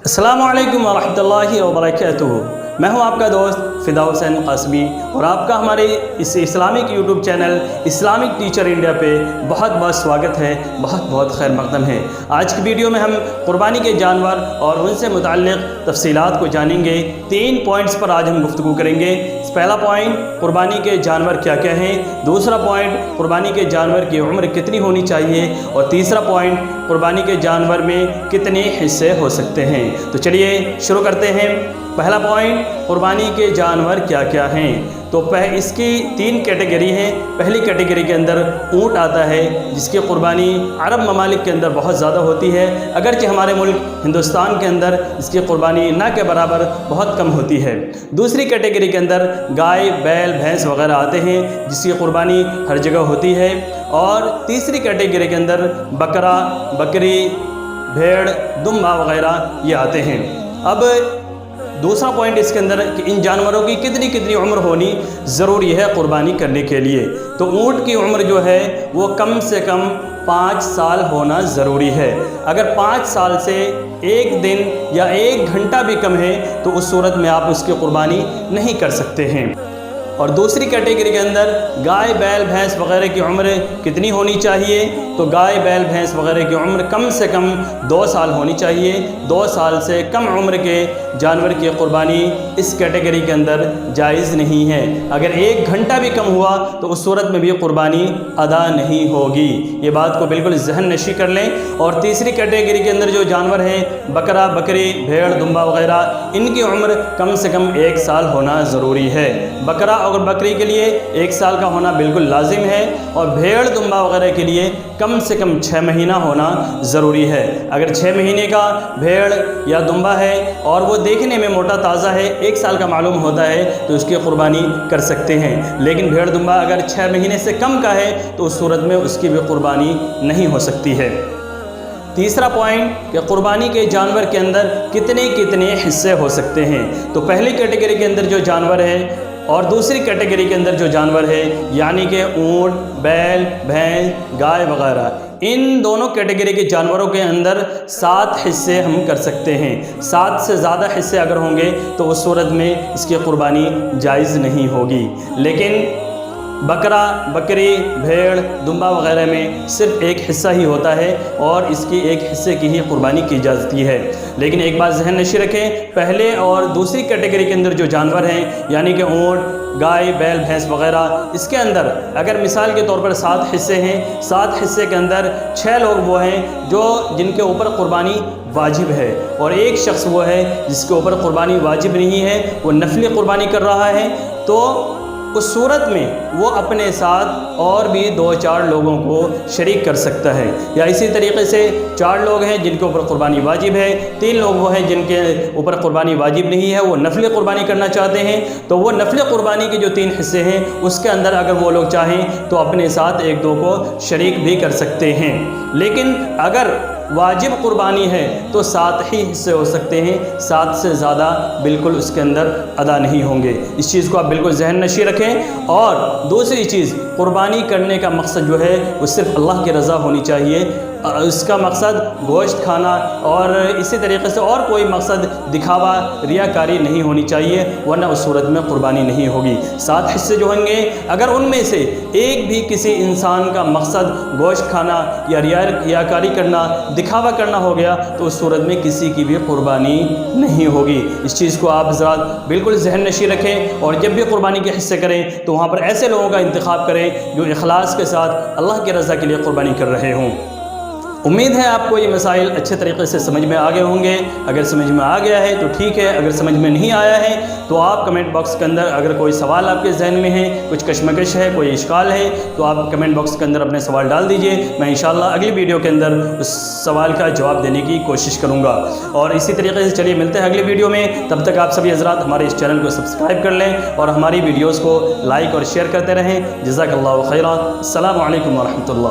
अस्सलामु अलैकुम वरहमतुल्लाहि वबरकातुहू। मैं हूं आपका दोस्त फ़िदा हुसैन क़ासमी और आपका हमारे इस Islamic YouTube channel Islamic teacher India पे बहुत बहुत स्वागत है, बहुत बहुत खैर मक़दम है। आज की वीडियो में हम क़ुरबानी के जानवर और उनसे मुताल्लिक़ तफ़सीलात को जानेंगे। 3 पॉइंट्स पर आज हम गुफ्तगू करेंगे। पहला पॉइंट, क़ुरबानी के जानवर क्या क्या हैं। दूसरा पॉइंट, क़ुरबानी के जानवर की उम्र कितनी होनी चाहिए। और तीसरा पॉइंट, क़ुरबानी के जानवर में कितने हिस्से हो सकते हैं। तो चलिए शुरू करते हैं। पहला पॉइंट, क़ुरबानी के जानवर क्या क्या हैं। तो इसकी 3 कैटेगरी हैं। पहली कैटेगरी के अंदर ऊँट आता है, जिसकी क़ुरबानी अरब ममालिक के अंदर बहुत ज़्यादा होती है, अगरचे हमारे मुल्क हिंदुस्तान के अंदर इसकी क़ुरबानी ना के बराबर बहुत कम होती है। दूसरी कैटेगरी के अंदर गाय, बैल, भैंस वगैरह आते हैं, जिसकी क़ुरबानी हर जगह होती है। और तीसरी कैटेगरी के अंदर बकरा, बकरी, भेड़, दुम्बा वगैरह ये आते हैं। अब दूसरा पॉइंट इसके अंदर कि इन जानवरों की कितनी कितनी उम्र होनी ज़रूरी है क़ुरबानी करने के लिए। तो ऊँट की उम्र जो है वो कम से कम 5 साल होना ज़रूरी है। अगर 5 साल से 1 दिन या 1 घंटा भी कम है तो उस सूरत में आप उसकी क़ुरबानी नहीं कर सकते हैं। और दूसरी कैटेगरी के अंदर गाय, बैल, भैंस वगैरह की उम्र कितनी होनी चाहिए। तो गाय, बैल, भैंस वगैरह की उम्र कम से कम 2 साल होनी चाहिए। 2 साल से कम उम्र के जानवर की क़ुरबानी इस कैटेगरी के अंदर जायज़ नहीं है। अगर 1 घंटा भी कम हुआ तो उस सूरत में भी क़ुरबानी अदा नहीं होगी। ये बात को बिल्कुल जहन नशी कर लें। और तीसरी कैटेगरी के अंदर जो जानवर हैं, बकरा, बकरी, भेड़, दुम्बा वगैरह, इनकी उम्र कम से कम 1 साल होना ज़रूरी है। बकरा और बकरी के लिए 1 साल का होना बिल्कुल लाजिम है। और भेड़, दुम्बा वगैरह के लिए कम से कम 6 महीना होना ज़रूरी है। अगर 6 महीने का भेड़ या दुम्बा है और वो देखने में मोटा ताज़ा है, 1 साल का मालूम होता है, तो उसकी क़ुरबानी कर सकते हैं। लेकिन भेड़ दुम्बा अगर 6 महीने से कम का है तो उस सूरत में उसकी भी क़ुरबानी नहीं हो सकती है। तीसरा पॉइंट कि क़ुरबानी के जानवर के अंदर कितने कितने हिस्से हो सकते हैं। तो पहली कैटेगरी के अंदर जो जानवर है और दूसरी कैटेगरी के अंदर जो जानवर है, यानी कि ऊँट, बैल, भैंस, गाय वगैरह, इन दोनों कैटेगरी के जानवरों के अंदर 7 हिस्से हम कर सकते हैं। 7 से ज़्यादा हिस्से अगर होंगे तो उस सूरत में इसकी क़ुरबानी जायज़ नहीं होगी। लेकिन बकरा, बकरी, भेड़, दुम्बा वगैरह में सिर्फ 1 हिस्सा ही होता है और इसकी 1 हिस्से की ही क़ुरबानी की जाती है। लेकिन एक बात जहन नशी रखें, पहले और दूसरी कैटेगरी के अंदर जो जानवर हैं, यानी कि ऊँट, गाय, बैल, भैंस वगैरह, इसके अंदर अगर मिसाल के तौर पर 7 हिस्से हैं, 7 हिस्से के अंदर 6 लोग वो हैं जो जिनके ऊपर क़ुरबानी वाजिब है और 1 शख्स वो है जिसके ऊपर क़ुरबानी वाजिब नहीं है, वो नफली क़ुरबानी कर रहा है। तो उस सूरत में वो अपने साथ और भी 2-4 लोगों को शरीक कर सकता है। या इसी तरीके से 4 लोग हैं जिनके ऊपर क़ुरबानी वाजिब है, 3 लोग वो हैं जिनके ऊपर क़ुरबानी वाजिब नहीं है, वो नफली क़ुरबानी करना चाहते हैं। तो वो नफली क़ुरबानी के जो 3 हिस्से हैं उसके अंदर अगर वो लोग चाहें तो अपने साथ 1-2 को शरीक भी कर सकते हैं। लेकिन अगर वाजिब क़ुरबानी है तो 7 ही हिस्से हो सकते हैं, 7 से ज़्यादा बिल्कुल उसके अंदर अदा नहीं होंगे। इस चीज़ को आप बिल्कुल जहन नशी रखें। और दूसरी चीज़, क़ुरबानी करने का मकसद जो है वो सिर्फ अल्लाह की रज़ा होनी चाहिए। इसका मकसद गोश्त खाना और इसी तरीके से और कोई मकसद दिखावा, रियाकारी नहीं होनी चाहिए, वरना उस सूरत में क़ुरबानी नहीं होगी। 7 हिस्से जो होंगे, अगर उनमें से एक भी किसी इंसान का मकसद गोश्त खाना या रियाकारी करना, दिखावा करना हो गया तो उस सूरत में किसी की भी क़ुरबानी नहीं होगी। इस चीज़ को आप ज़रा बिल्कुल जहन नशी रखें। और जब भी क़ुरबानी के हिस्से करें तो वहाँ पर ऐसे लोगों का इंतखाब करें जो इखलास के साथ अल्लाह की रज़ा के लिए क़ुरबानी कर रहे हों। उम्मीद है आपको ये मसाइल अच्छे तरीके से समझ में आ गए होंगे। अगर समझ में आ गया है तो ठीक है, अगर समझ में नहीं आया है तो आप कमेंट बॉक्स के अंदर अगर कोई सवाल आपके जहन में है, कुछ कशमकश है, कोई इश्काल है, तो आप कमेंट बॉक्स के अंदर अपने सवाल डाल दीजिए। मैं इंशाअल्लाह अगली वीडियो के अंदर उस सवाल का जवाब देने की कोशिश करूँगा। और इसी तरीके से चलिए मिलते हैं अगली वीडियो में। तब तक आप सभी हज़रात हमारे इस चैनल को सब्सक्राइब कर लें और हमारी वीडियोज़ को लाइक और शेयर करते रहें। जज़ाकल्लाहु खैरा। अस्सलामु अलैकुम वरहमतुल्लाह।